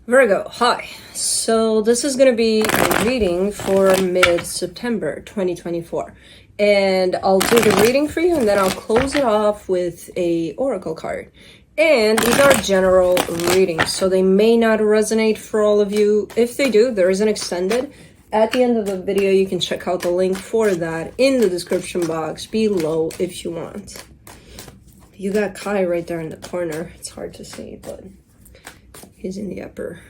Virgo, hi. So this is going to be a reading for mid-September 2024. And I'll do the reading for you and then I'll close it off with a oracle card. And these are general readings, so they may not resonate for all of you. If they do, there is an extended. At the end of the video, you can check out the link for that in the description box below if you want. You got Kai right there in the corner. It's hard to see, but he's in the upper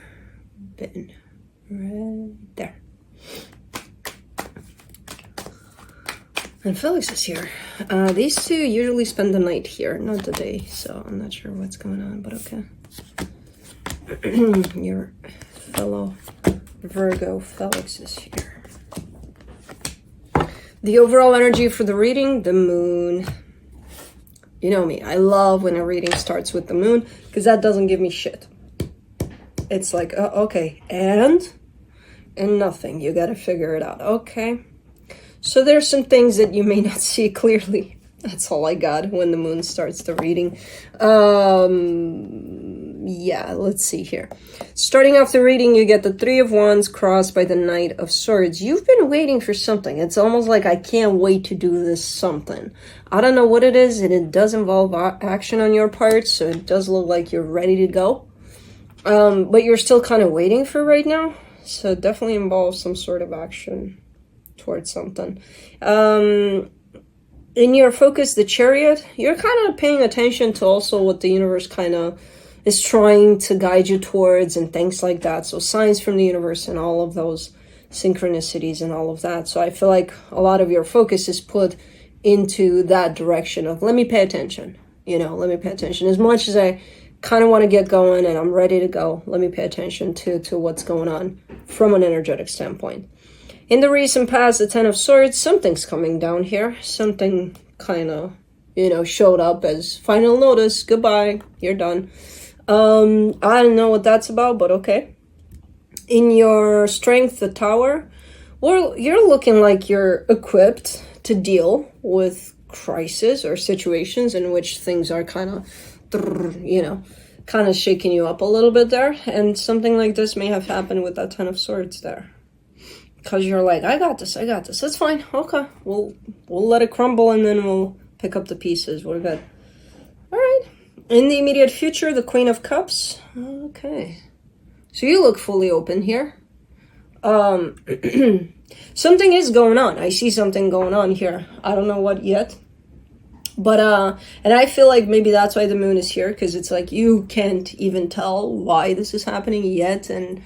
bin right there. And Felix is here. These two usually spend the night here, not the day, so I'm not sure what's going on, but okay. Your fellow Virgo Felix is here. The overall energy for the reading, the moon. You know me, I love when a reading starts with the moon because that doesn't give me shit. It's like, oh, okay, and nothing. You got to figure it out. Okay. So there's some things that you may not see clearly. That's all I got when the moon starts the reading. Yeah, let's see here. Starting off the reading, you get the Three of Wands crossed by the Knight of Swords. You've been waiting for something. It's almost like I can't wait to do this something. I don't know what it is, and it does involve action on your part, so it does look like you're ready to go. But you're still kind of waiting for right now, so it definitely involves some sort of action towards something. In your focus, the Chariot, you're kind of paying attention to also what the universe kind of is trying to guide you towards and things like that. So signs from the universe and all of those synchronicities and all of that. So I feel like a lot of your focus is put into that direction of let me pay attention. You know, let me pay attention. As much as I kind of want to get going and I'm ready to go, let me pay attention to what's going on from an energetic standpoint. In the recent past, the Ten of Swords, something's coming down here. Something kind of, you know, showed up as final notice. Goodbye. You're done. I don't know what that's about, but okay. In your Strength, the Tower, well, you're looking like you're equipped to deal with crisis or situations in which things are kind of, you know, kind of shaking you up a little bit there. And something like this may have happened with that Ten of Swords there. Because you're like, I got this, it's fine, okay, we'll let it crumble and then we'll pick up the pieces, we're good. All right, in the immediate future, the Queen of Cups, okay. So you look fully open here. Something is going on, I see something going on here. I don't know what yet. But, and I feel like maybe that's why the moon is here, because it's like you can't even tell why this is happening yet and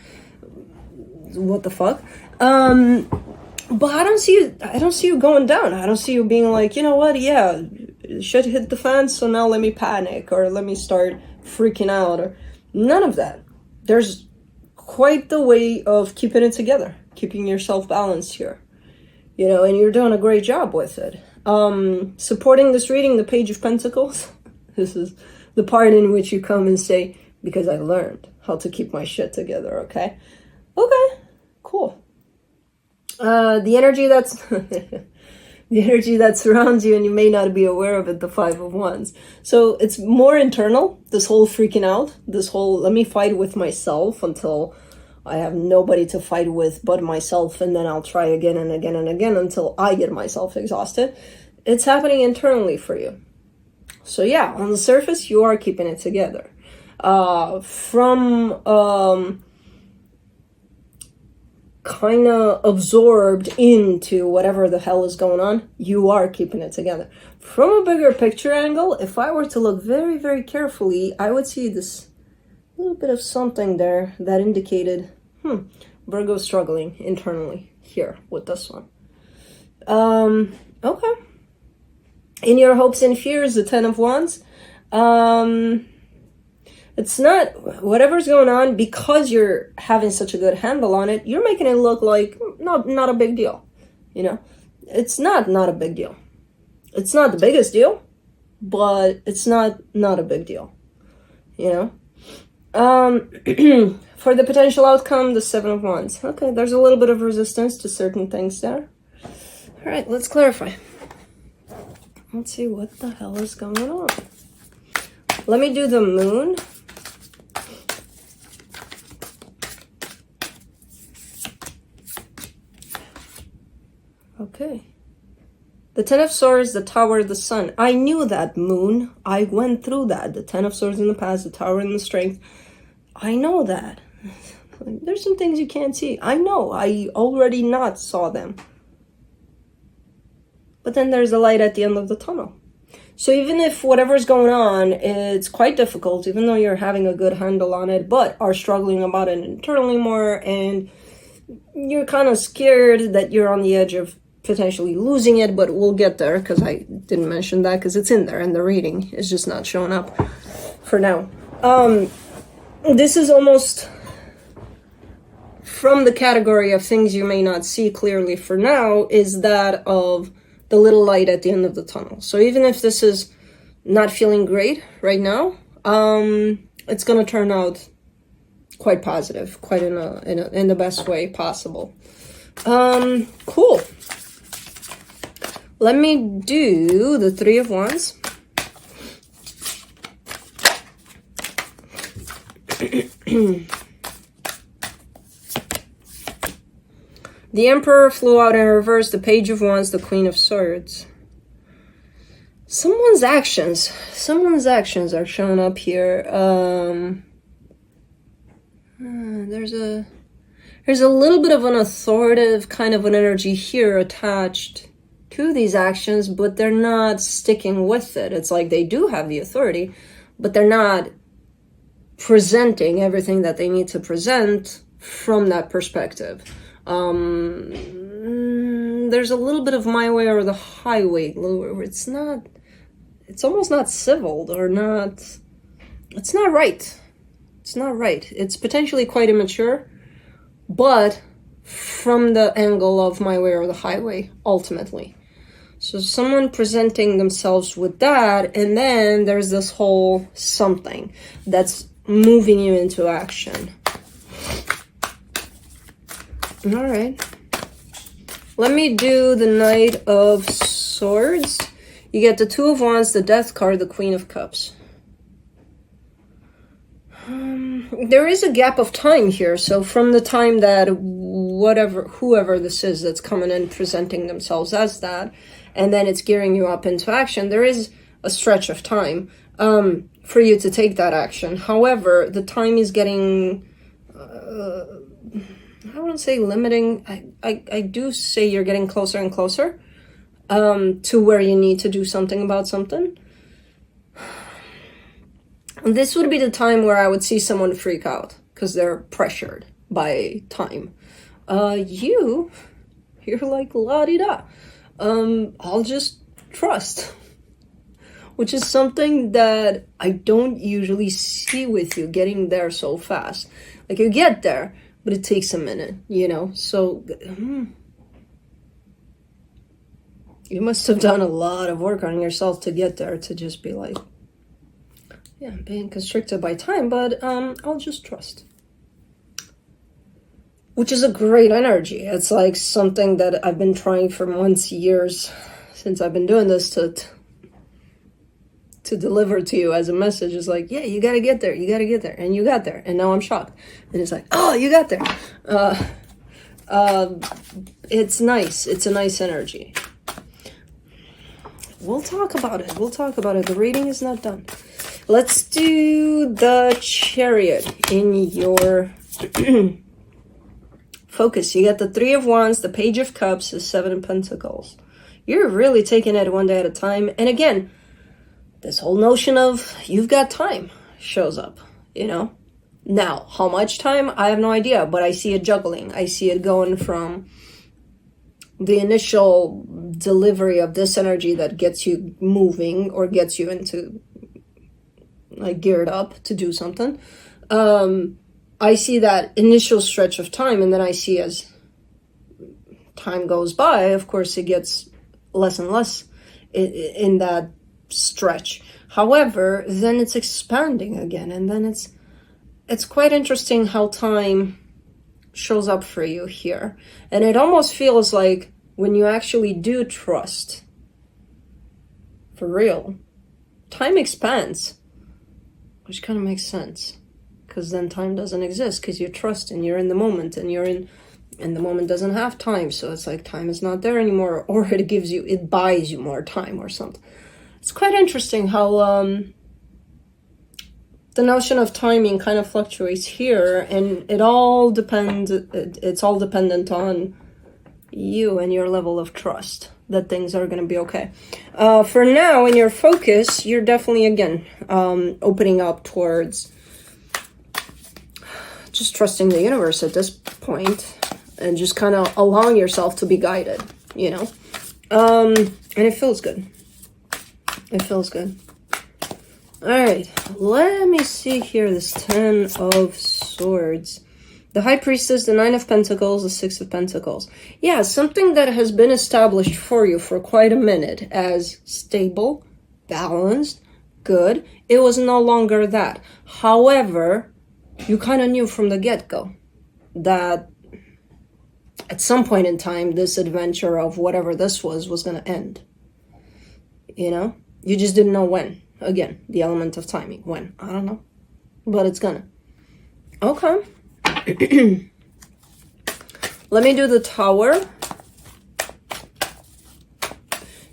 what the fuck. But I don't see you going down. I don't see you being like, you know what, yeah, shit hit the fan, so now let me panic or let me start freaking out or none of that. There's quite the way of keeping it together, keeping yourself balanced here, you know, and you're doing a great job with it. Supporting this reading, the Page of Pentacles. This is the part in which you come and say, because I learned how to keep my shit together, okay? Okay, cool. The energy that's the energy that surrounds you and you may not be aware of it, the Five of Wands. So it's more internal, this whole freaking out, this whole let me fight with myself until I have nobody to fight with but myself, and then I'll try again and again and again until I get myself exhausted. It's happening internally for you. So yeah, on the surface, you are keeping it together. Kind of absorbed into whatever the hell is going on, you are keeping it together. From a bigger picture angle, if I were to look very, very carefully, I would see this little bit of something there that indicated, Virgo struggling internally here with this one. Okay. In your hopes and fears, the Ten of Wands, it's not, whatever's going on, because you're having such a good handle on it, you're making it look like not a big deal, you know? It's not a big deal. It's not the biggest deal, but it's not a big deal, you know? For the potential outcome, the Seven of Wands. Okay, there's a little bit of resistance to certain things there. All right, let's clarify. Let's see what the hell is going on. Let me do the moon. Okay. The Ten of Swords, the Tower, the Sun. I knew that, Moon. I went through that. The Ten of Swords in the past, the Tower and the Strength. I know that. There's some things you can't see. I know. I already not saw them. But then there's a light at the end of the tunnel. So even if whatever's going on, it's quite difficult, even though you're having a good handle on it, but are struggling about it internally more, and you're kind of scared that you're on the edge of potentially losing it, but we'll get there, because I didn't mention that, because it's in there, and the reading is just not showing up for now. This is almost from the category of things you may not see clearly for now, is that of the little light at the end of the tunnel. So even if this is not feeling great right now, it's gonna turn out quite positive, quite in the best way possible. Cool. Let me do the Three of Wands. The Emperor flew out in reverse, the Page of Wands, the Queen of Swords. Someone's actions are showing up here. There's a little bit of an authoritative kind of an energy here attached to these actions, but they're not sticking with it. It's like they do have the authority, but they're not presenting everything that they need to present from that perspective. There's a little bit of my way or the highway. It's almost not civiled or not. It's not right. It's not right. It's potentially quite immature, but from the angle of my way or the highway, ultimately. So someone presenting themselves with that, and then there's this whole something that's moving you into action. All right. Let me do the Knight of Swords. You get the Two of Wands, the Death card, the Queen of Cups. There is a gap of time here. So from the time that whoever this is that's coming in presenting themselves as that, and then it's gearing you up into action, there is a stretch of time for you to take that action. However, the time is getting, I wouldn't say limiting. I do say you're getting closer and closer to where you need to do something about something. This would be the time where I would see someone freak out because they're pressured by time. You're like la-di-da. I'll just trust. Which is something that I don't usually see with you, getting there so fast. Like, you get there, but it takes a minute, you know? So, you must have done a lot of work on yourself to get there, to just be like, yeah, I'm being constricted by time, but I'll just trust. Which is a great energy. It's like something that I've been trying for months, years, since I've been doing this to deliver to you as a message. Is like, yeah, you gotta get there, and you got there, and now I'm shocked. And it's like, oh, you got there. It's nice. It's a nice energy. We'll talk about it. The reading is not done. Let's do the Chariot in your focus. You got the Three of Wands, the Page of Cups, the Seven of Pentacles. You're really taking it one day at a time. And again, this whole notion of you've got time shows up, you know? Now, how much time? I have no idea, but I see it juggling. I see it going from the initial delivery of this energy that gets you moving or gets you into, like, geared up to do something. I see that initial stretch of time, and then I see as time goes by, of course, it gets less and less in that stretch. However, then it's expanding again, and then it's quite interesting how time shows up for you here. And it almost feels like when you actually do trust, for real, time expands, which kind of makes sense, because then time doesn't exist, because you're trusting, you're in the moment, and you're in And the moment doesn't have time, so it's like time is not there anymore, or it buys you more time or something. It's quite interesting how the notion of timing kind of fluctuates here, and it all depends, it's all dependent on you and your level of trust that things are going to be okay. For now, in your focus, you're definitely, again, opening up towards just trusting the universe at this point, and just kind of allowing yourself to be guided, you know? And it feels good. It feels good. All right, let me see here, this 10 of Swords. The High Priestess, the 9 of Pentacles, the 6 of Pentacles. Yeah, something that has been established for you for quite a minute as stable, balanced, good. It was no longer that. However, you kind of knew from the get-go that at some point in time, this adventure of whatever this was going to end. You know? You just didn't know when. Again, the element of timing. When? I don't know. But it's gonna. Okay. Let me do the Tower.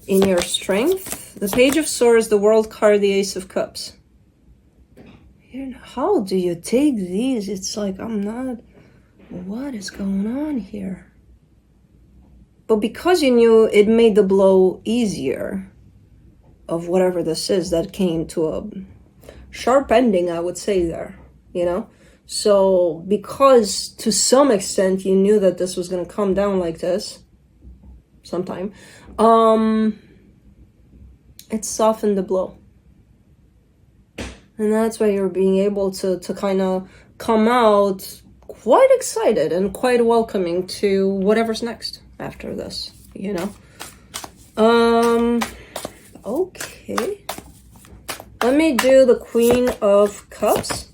In your strength. The Page of Swords, the World card, the Ace of Cups. How do you take these? It's like, I'm not... What is going on here? But because you knew, it made the blow easier of whatever this is that came to a sharp ending, I would say there, you know? So because to some extent you knew that this was going to come down like this sometime, it softened the blow. And that's why you're being able to kind of come out quite excited and quite welcoming to whatever's next after this, you know? Okay. Let me do the Queen of Cups.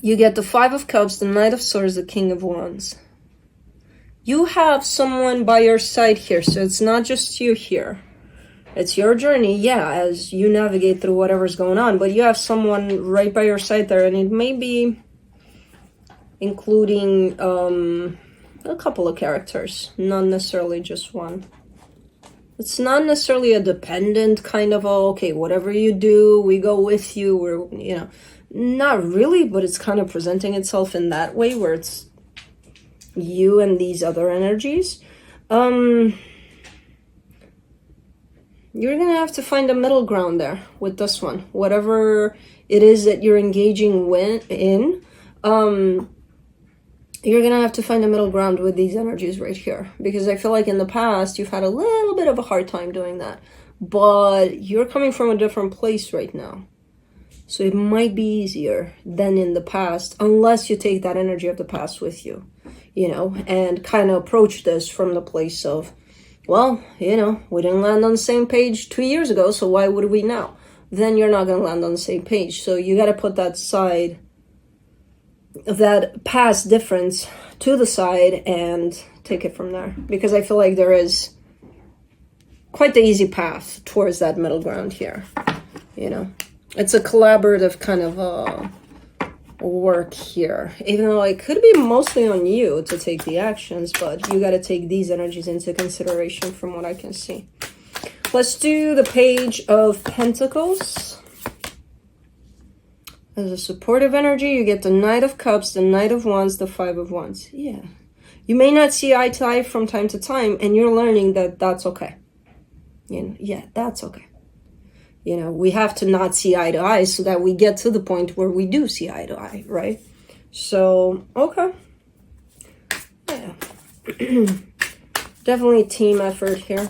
You get the 5 of Cups, the Knight of Swords, the King of Wands. You have someone by your side here, so it's not just you here. It's your journey, yeah, as you navigate through whatever's going on, but you have someone right by your side there, and it may be including a couple of characters, not necessarily just one. It's not necessarily a dependent kind of, oh, okay, whatever you do, we go with you, we're, you know, not really, but it's kind of presenting itself in that way where it's you and these other energies. You're going to have to find a middle ground there with this one. Whatever it is that you're engaging in, you're going to have to find a middle ground with these energies right here. Because I feel like in the past, you've had a little bit of a hard time doing that. But you're coming from a different place right now. So it might be easier than in the past, unless you take that energy of the past with you, you know, and kind of approach this from the place of, well, you know, we didn't land on the same page 2 years ago, so why would we now? Then you're not going to land on the same page. So you got to put that side, that past difference to the side and take it from there. Because I feel like there is quite the easy path towards that middle ground here, you know. It's a collaborative kind of work here, even though it could be mostly on you to take the actions, but you got to take these energies into consideration from what I can see. Let's do the Page of Pentacles. As a supportive energy, you get the Knight of Cups, the Knight of Wands, the 5 of Wands. Yeah. You may not see eye to eye from time to time, and you're learning that that's okay. You know, yeah, that's okay. You know, we have to not see eye to eye so that we get to the point where we do see eye to eye, right? So, okay. Yeah. Definitely team effort here.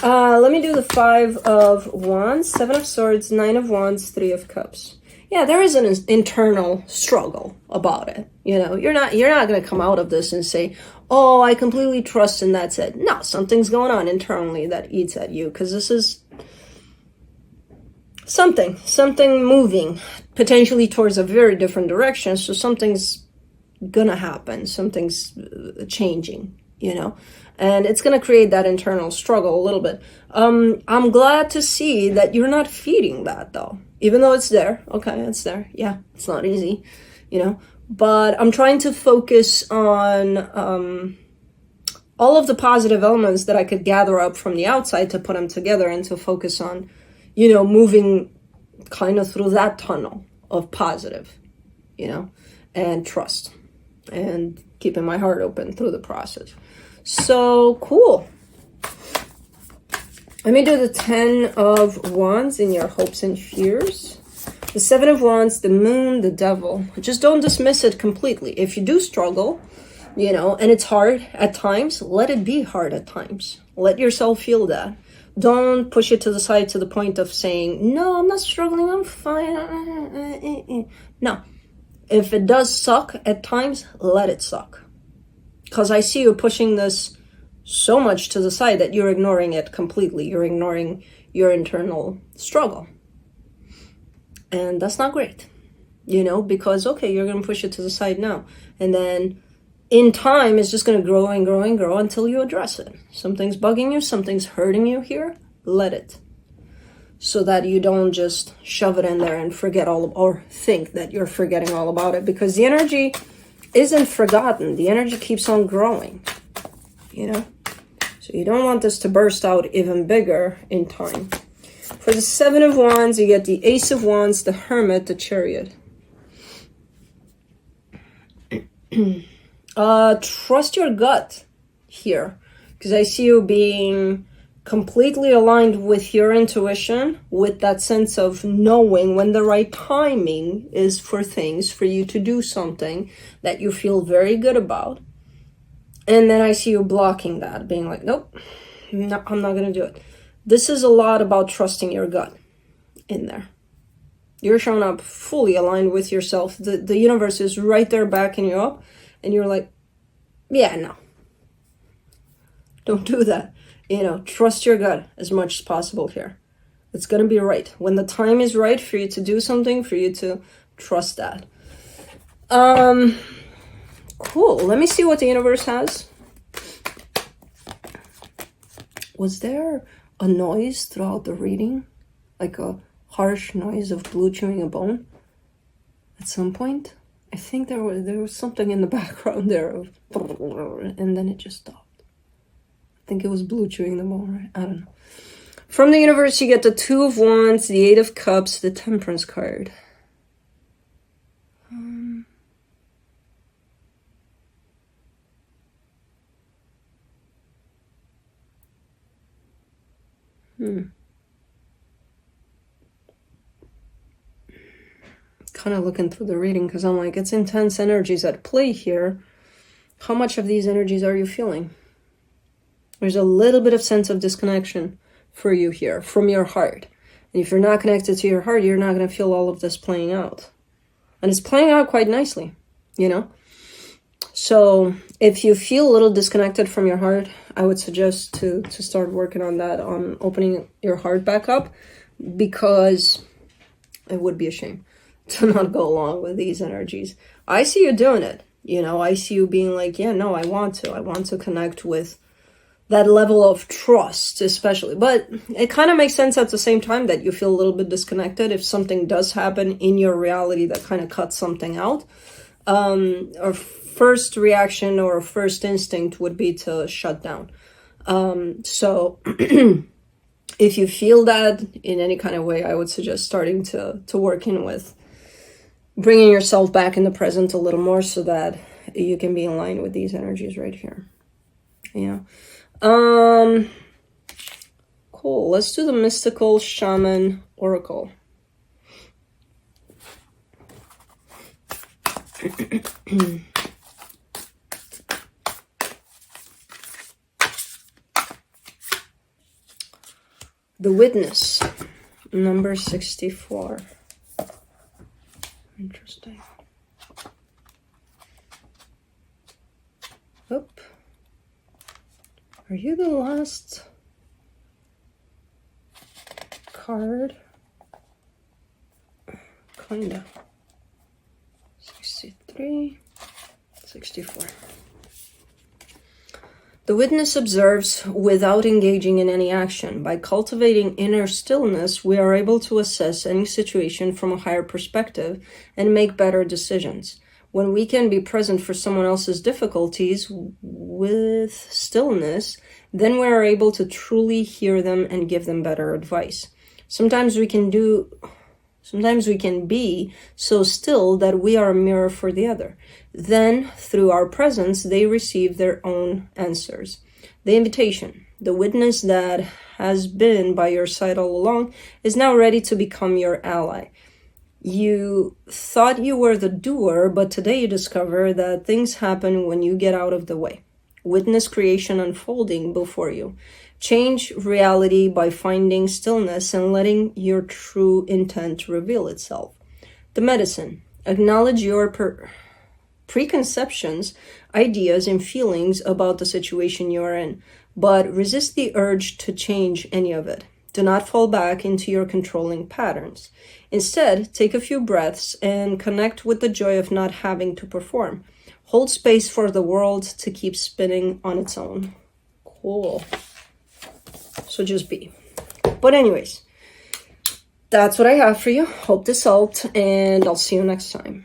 Let me do the 5 of Wands, 7 of Swords, 9 of Wands, 3 of Cups. Yeah, there is an internal struggle about it. You know, you're not going to come out of this and say, oh, I completely trust and that's it. No, something's going on internally that eats at you, because this is something moving potentially towards a very different direction. So something's gonna happen, something's changing, you know, and it's gonna create that internal struggle a little bit. I'm glad to see that you're not feeding that though, even though it's there. Okay, it's there. Yeah, it's not easy. you know. But I'm trying to focus on all of the positive elements that I could gather up from the outside to put them together and to focus on, you know, moving kind of through that tunnel of positive, you know, and trust and keeping my heart open through the process. So cool. Let me do the 10 of Wands in your hopes and fears. The 7 of Wands, the Moon, the Devil. Just don't dismiss it completely. If you do struggle, you know, and it's hard at times, let it be hard at times. Let yourself feel that. Don't push it to the side to the point of saying, no, I'm not struggling, I'm fine. No. If it does suck at times, let it suck. Because I see you pushing this so much to the side that you're ignoring it completely. You're ignoring your internal struggle. And that's not great, you know, because, okay, you're going to push it to the side now. And then in time, it's just going to grow and grow and grow until you address it. Something's bugging you, something's hurting you here, let it. So that you don't just shove it in there and forget or think that you're forgetting all about it. Because the energy isn't forgotten. The energy keeps on growing, you know. So you don't want this to burst out even bigger in time. For the 7 of Wands, you get the Ace of Wands, the Hermit, the Chariot. Trust your gut here. Because I see you being completely aligned with your intuition, with that sense of knowing when the right timing is for things, for you to do something that you feel very good about. And then I see you blocking that, being like, nope, no, I'm not going to do it. This is a lot about trusting your gut in there. You're showing up fully aligned with yourself. The universe is right there backing you up. And you're like, yeah, no. Don't do that. You know, trust your gut as much as possible here. It's going to be right. When the time is right for you to do something, for you to trust that. Cool. Let me see what the universe has. Was there a noise throughout the reading? Like a harsh noise of blue chewing a bone? At some point? I think there was something in the background there. And then it just stopped. I think it was blue chewing the bone, right? I don't know. From the universe, you get the 2 of Wands, the 8 of Cups, the Temperance card. Kind of looking through the reading because I'm like, it's intense energies at play here. How much of these energies are you feeling? There's a little bit of sense of disconnection for you here from your heart. And if you're not connected to your heart, you're not going to feel all of this playing out. And it's playing out quite nicely, you know? So if you feel a little disconnected from your heart, I would suggest to start working on that, on opening your heart back up, because it would be a shame to not go along with these energies. I see you doing it. You know, I see you being like, yeah, no, I want to connect with that level of trust, especially. But it kind of makes sense at the same time that you feel a little bit disconnected if something does happen in your reality that kind of cuts something out. Our first reaction or first instinct would be to shut down. So if you feel that in any kind of way, I would suggest starting to work in with bringing yourself back in the present a little more so that you can be in line with these energies right here. Yeah. Cool. Let's do the mystical Shaman Oracle. The Witness, number 64. Interesting. Oop. Are you the last card? Kinda. 63, 64. The witness observes without engaging in any action. By cultivating inner stillness, we are able to assess any situation from a higher perspective and make better decisions. When we can be present for someone else's difficulties with stillness, then we are able to truly hear them and give them better advice. Sometimes we can be so still that we are a mirror for the other. Then, through our presence, they receive their own answers. The invitation, the witness that has been by your side all along, is now ready to become your ally. You thought you were the doer, but today you discover that things happen when you get out of the way. Witness creation unfolding before you. Change reality by finding stillness and letting your true intent reveal itself. The medicine. Acknowledge your preconceptions, ideas, and feelings about the situation you are in, but resist the urge to change any of it. Do not fall back into your controlling patterns. Instead, take a few breaths and connect with the joy of not having to perform. Hold space for the world to keep spinning on its own. Cool. So just be. But anyways, that's what I have for you. Hope this helped, and I'll see you next time.